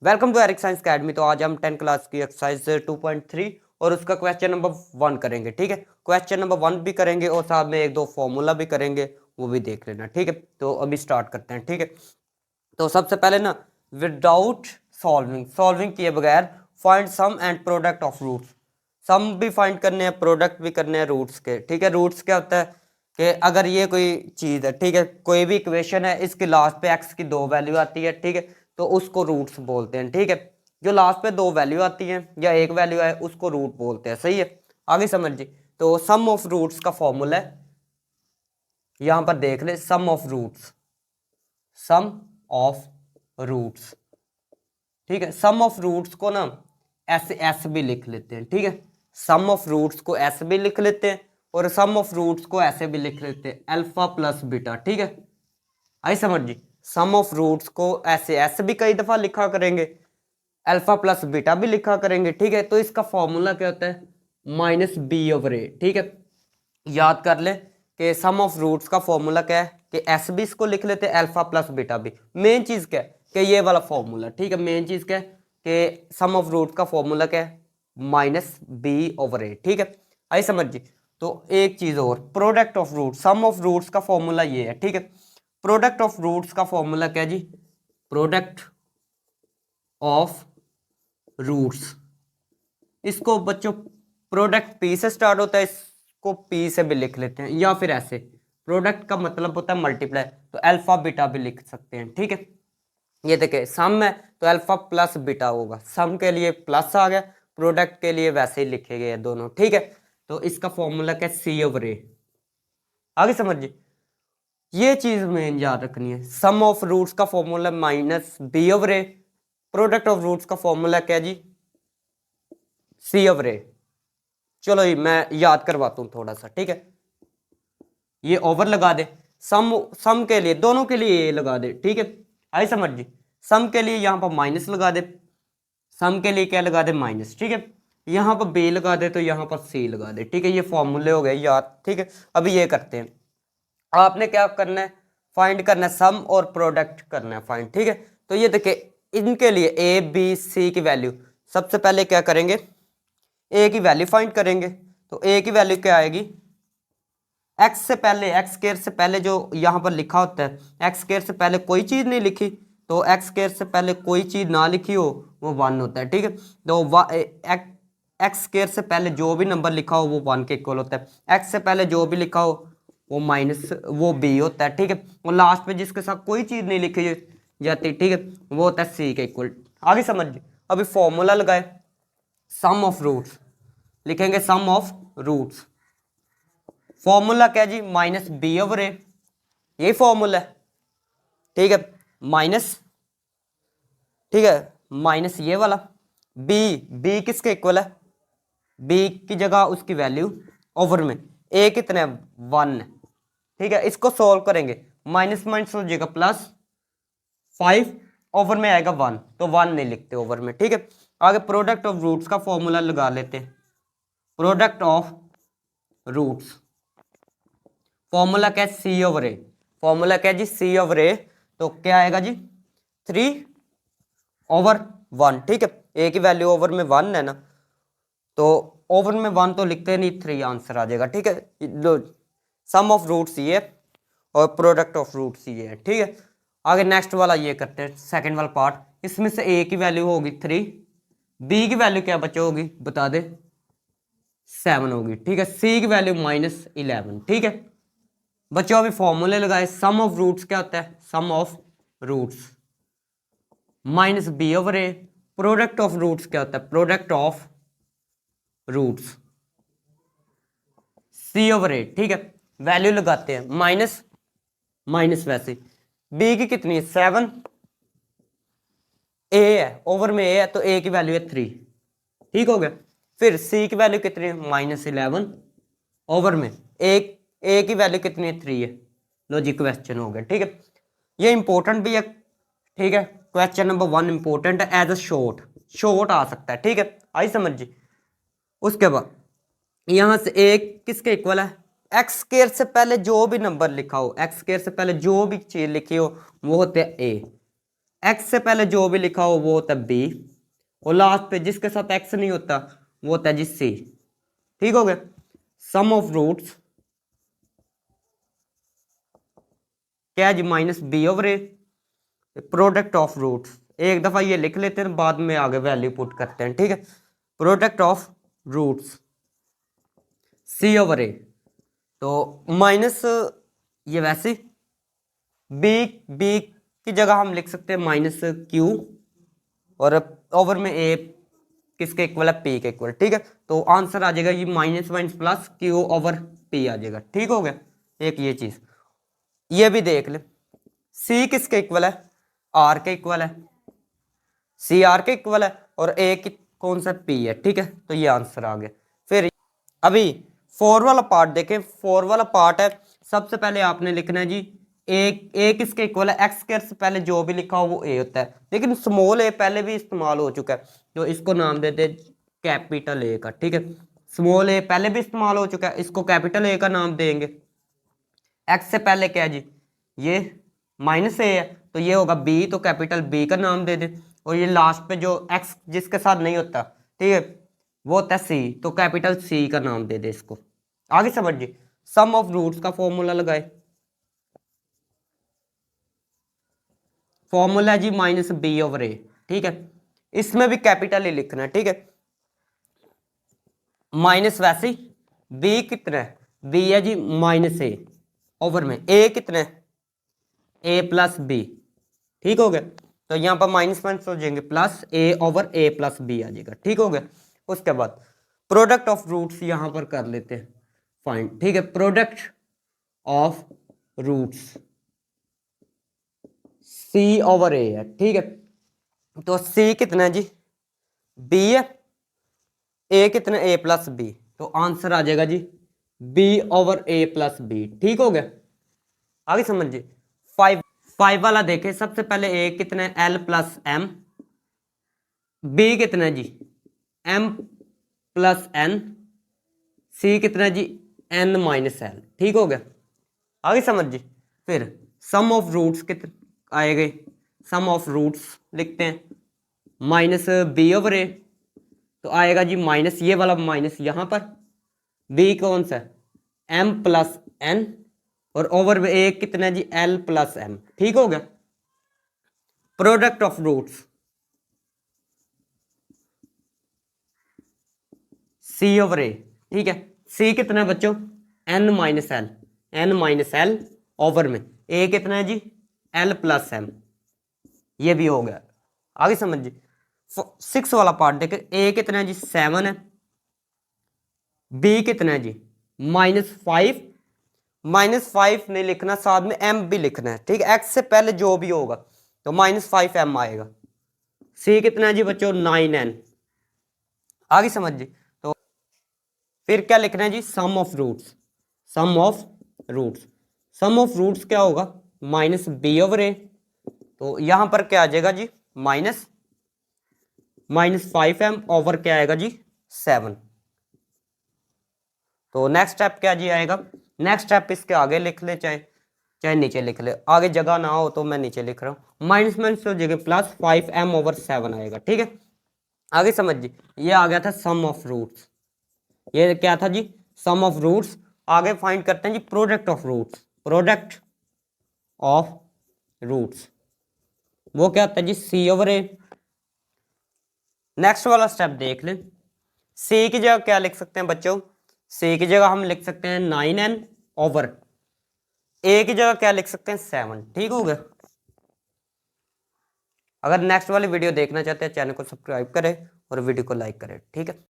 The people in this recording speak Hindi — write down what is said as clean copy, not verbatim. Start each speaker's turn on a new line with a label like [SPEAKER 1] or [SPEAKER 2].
[SPEAKER 1] Welcome to Eric science academy. तो आज हम 10 क्लास की एक्सरसाइज 2.3 और उसका क्वेश्चन नंबर 1 करेंगे। ठीक है, क्वेश्चन नंबर 1 भी करेंगे और साथ में एक दो फॉर्मूला भी करेंगे, वो भी देख लेना। ठीक है, तो अभी स्टार्ट करते हैं। ठीक है, तो सबसे पहले ना विदाउट सॉल्विंग किए बगैर find sum and product of roots. Sum भी फाइंड करने हैं, प्रोडक्ट भी करने हैं रूट्स के। ठीक है, रूट्स क्या होता है कि अगर ये कोई चीज़ है, ठीक है, कोई भी इक्वेशन है, इसके लास्ट पे एक्स की दो वैल्यू आती है, ठीक है, तो उसको रूट्स बोलते हैं। ठीक है, जो लास्ट पे दो वैल्यू आती हैं या एक वैल्यू है उसको रूट बोलते हैं। सही है, आगे समझिए। तो सम ऑफ रूट्स का फॉर्मूला है, यहां पर देख ले, sum of roots, sum of roots. ठीक है, सम ऑफ रूट्स को ना ऐसे एस भी लिख लेते हैं। ठीक है, सम ऑफ रूट्स को ऐसे भी लिख लेते हैं और सम ऑफ रूट्स को ऐसे भी लिख लेते हैं, अल्फा प्लस बीटा। ठीक है, आई समझ जी। सम ऑफ रूट्स को ऐसे भी कई दफा लिखा करेंगे, अल्फा प्लस बीटा भी लिखा करेंगे। ठीक है, तो इसका फॉर्मूला क्या होता है, माइनस बी ओवर ए। ठीक है, याद कर ले कि सम ऑफ रूट्स का फॉर्मूला क्या है कि एस भी इसको लिख लेते हैं, अल्फा प्लस बीटा भी। मेन चीज क्या है कि ये वाला फॉर्मूला। ठीक है, मेन चीज क्या है कि सम ऑफ रूट का फॉर्मूला क्या है, माइनस बी ओवर ए। ठीक है, आई समझ जी। तो एक चीज और, product of root, sum of roots का फॉर्मूला ये है। ठीक है, प्रोडक्ट ऑफ रूट्स का फॉर्मूला क्या जी, प्रोडक्ट ऑफ रूट्स। इसको बच्चों प्रोडक्ट पी से स्टार्ट होता है, इसको पी से भी लिख लेते हैं, या फिर ऐसे प्रोडक्ट का मतलब होता है मल्टीप्लाई, तो अल्फा बीटा भी लिख सकते हैं। ठीक है, ये देखिए सम है तो अल्फा प्लस बीटा होगा, सम के लिए प्लस आ गया, प्रोडक्ट के लिए वैसे ही लिखे गए दोनों। ठीक है, तो इसका फॉर्मूला क्या, सी ओवर ए। आगे समझिए, ये चीज मेन याद रखनी है, सम ऑफ रूट्स का formula minus B over A, product of roots का फॉर्मूला क्या जी, सी ओवर ए। चलो ये मैं याद करवाता हूं थोड़ा सा। ठीक है, ये ओवर लगा दे, सम सम के लिए, दोनों के लिए ये लगा दे। ठीक है, आई समझ जी। सम के लिए यहां पर माइनस लगा दे, सम के लिए क्या लगा दे, माइनस। ठीक है, यहां पर बी लगा दे तो यहां पर सी लगा दे। ठीक है, ये फॉर्मूले हो गए याद। ठीक है, अभी ये करते हैं, आपने क्या करना है, फाइंड करना है सम और प्रोडक्ट करना है फाइंड। ठीक है, तो ये देखिए इनके लिए ए बी सी की वैल्यू, सबसे पहले क्या करेंगे, ए की वैल्यू फाइंड करेंगे। तो ए की वैल्यू क्या आएगी, एक्स से पहले, एक्स स्क्वायर से पहले जो यहाँ पर लिखा होता है, एक्स स्क्वायर से पहले कोई चीज़ नहीं लिखी, तो एक्स स्क्वायर से पहले कोई चीज़ ना लिखी हो वो 1 होता है। ठीक है, तो एक्स स्क्वायर से पहले जो भी नंबर लिखा हो वो 1 के इक्वल होता है, एक्स से पहले जो भी लिखा हो वो माइनस, वो बी होता है। ठीक है, और लास्ट में जिसके साथ कोई चीज़ नहीं लिखी जाती, ठीक है, वो होता है सी के इक्वल। आगे समझिए, अभी फॉर्मूला लगाए, सम ऑफ रूट्स लिखेंगे, सम ऑफ रूट्स, फॉर्मूला क्या जी, माइनस बी ओवर ए, यही फॉर्मूला है। ठीक है, माइनस, ठीक है, माइनस ये वाला बी, बी किसके इक्वल है, बी की जगह उसकी वैल्यू ओवर में, ए कितने 1 है। ठीक है, इसको सॉल्व करेंगे, माइनस माइनस हो जाएगा प्लस 5, ओवर में आएगा 1, तो 1 नहीं लिखते ओवर में। ठीक है, आगे प्रोडक्ट ऑफ रूट्स का फॉर्मूला लगा लेते हैं, प्रोडक्ट ऑफ रूट्स, फॉर्मूला क्या है, सी ओवर ए, फॉर्मूला क्या है जी, सी ओवर ए, तो क्या आएगा जी 3/1। ठीक है, ए की वैल्यू ओवर में 1 है ना, तो ओवर में 1 तो लिखते नहीं, 3 आंसर आ जाएगा। ठीक है, सम ऑफ रूट्स ये और प्रोडक्ट ऑफ रूट्स ये है। ठीक है, आगे नेक्स्ट वाला ये करते हैं, सेकंड वाला पार्ट, इसमें से ए की वैल्यू होगी 3, बी की वैल्यू क्या बच्चे होगी बता दे, 7 होगी। ठीक है, सी की वैल्यू -11। ठीक है बच्चों, अभी फॉर्मूले लगाए, सम ऑफ रूट्स क्या होता है, sum of roots minus B over A, product of roots क्या होता है, product of roots C over A. ठीक है, वैल्यू लगाते हैं, माइनस माइनस, वैसे बी की कितनी है 7, ए है ओवर में, ए है तो ए की वैल्यू है 3। ठीक हो गया, फिर सी की वैल्यू कितनी है -11, ओवर में ए की वैल्यू कितनी है 3 है। लो जी, क्वेश्चन हो गया। ठीक है, ये इंपॉर्टेंट भी है। ठीक है, क्वेश्चन नंबर 1 इंपॉर्टेंट है, एज अ शॉर्ट आ सकता है। ठीक है, आई समझ जी। उसके बाद यहां से ए किसके इक्वल है, एक्स स्क्वायर से पहले जो भी नंबर लिखा हो, एक्स स्क्वायर से पहले जो भी चीज लिखी हो वो होते हैं ए, एक्स से पहले जो भी लिखा हो वो होता है बी, और लास्ट पे जिसके साथ एक्स नहीं होता वो होता है जी सी। ठीक हो गया। सम ऑफ रूट्स क्या है जी, minus B over A, product of roots. एक दफा ये लिख लेते हैं, बाद में आगे वैल्यू पुट करते हैं। ठीक है, product of roots C over A, तो माइनस ये वैसे बी, बी की जगह हम लिख सकते हैं माइनस क्यू, और ओवर में ए किसके इक्वल है, पी के इक्वल। ठीक है, तो आंसर आ जाएगा ये minus minus plus Q over P आ जाएगा। ठीक हो गया। एक ये चीज ये भी देख ले, सी किसके इक्वल है, आर के इक्वल है, सी आर के इक्वल है, और ए की कौन सा, पी है। ठीक है, तो ये आंसर आ गया। फिर अभी फोर वाला पार्ट देखें। फोर वाला पार्ट है, सबसे पहले आपने लिखना है जी ए किसके इक्वल है, एक्स स्क्वायर से पहले जो भी लिखा हो वो ए होता है, लेकिन स्मॉल ए पहले भी इस्तेमाल हो चुका है, तो इसको नाम देते कैपिटल ए का। ठीक है, स्मॉल ए पहले भी इस्तेमाल हो चुका है, इसको कैपिटल ए का नाम देंगे। एक्स से पहले क्या है जी, ये माइनस ए है, तो ये होगा बी, तो कैपिटल बी का नाम दे दे। और ये लास्ट पे जो एक्स जिसके साथ नहीं होता, ठीक है, वो होता है सी, तो कैपिटल सी का नाम दे दे इसको। आगे समझिए, सम ऑफ रूट्स का फॉर्मूला लगाए। फॉर्मूला है जी माइनस बी ओवर ए। ठीक है, इसमें भी कैपिटल ही लिखना है। ठीक है, माइनस वैसे ही बी कितना है, बी है जी माइनस ए, ओवर में ए कितना है, ए प्लस बी। ठीक हो गया, तो यहाँ पर माइनस माइनस हो जाएंगे, प्लस ए ओवर ए प्लस बी आ जाएगा। ठीक हो गया। उसके बाद प्रोडक्ट ऑफ रूट्स यहां पर कर लेते हैं फाइंड। ठीक है, product of roots C over A है। ठीक है, तो सी कितना है जी, बी है, ए कितना, ए प्लस बी, तो आंसर आ जाएगा जी बी ओवर ए प्लस बी। ठीक हो गया। आगे समझिए, फाइव फाइव वाला देखे। सबसे पहले ए कितना है, एल प्लस एम, बी कितना है जी एम प्लस एन, सी कितना है जी एन माइनस एल। ठीक हो गया। आगे समझिए, फिर सम ऑफ रूट्स कितने आएंगे, सम ऑफ रूट्स लिखते हैं, माइनस बी ओवर ए, तो आएगा जी माइनस ये वाला माइनस यहां पर, बी कौन सा एम प्लस एन, और ओवर में ए कितना है जी एल प्लस एम। ठीक हो गया। Product of roots C over A. ठीक है, सी कितना है बच्चों, N minus L, N minus L, over में ए कितना है जी एल प्लस एम, ये भी हो गया। आगे समझिए, सिक्स वाला पार्ट देखे। ए कितना है जी 7 है, बी कितना है जी -5, -5 नहीं लिखना, साथ में एम भी लिखना है। ठीक है, एक्स से पहले जो भी होगा तो -5m आएगा। सी कितना है जी बच्चों 9n। आगे समझिए, तो फिर क्या लिखना है जी, sum of roots, sum of roots, sum of roots क्या होगा, माइनस बी ओवर ए, तो यहां पर क्या आ जाएगा जी -5m ओवर क्या आएगा जी 7। तो नेक्स्ट स्टेप क्या जी आएगा, नेक्स्ट स्टेप इसके आगे लिख ले, चाहे चाहे नीचे लिख ले, आगे जगह ना हो तो मैं नीचे लिख रहा हूँ। माइनस माइनस हो जाएगा, प्लस 5m ओवर 7 आएगा। ठीक है, आगे समझिए, ये आ गया था सम ऑफ रूट्स, ये क्या था जी सम ऑफ रूट्स। आगे फाइंड करते हैं जी product of roots, product of roots वो क्या होता है जी सी ओवर ए। नेक्स्ट वाला स्टेप देख लें, सी की जगह क्या लिख सकते हैं बच्चों, सी की जगह हम लिख सकते हैं 9n ओवर ए की जगह क्या लिख सकते हैं 7। ठीक हो गया। अगर नेक्स्ट वाली वीडियो देखना चाहते हैं चैनल को सब्सक्राइब करें और वीडियो को लाइक करें। ठीक है।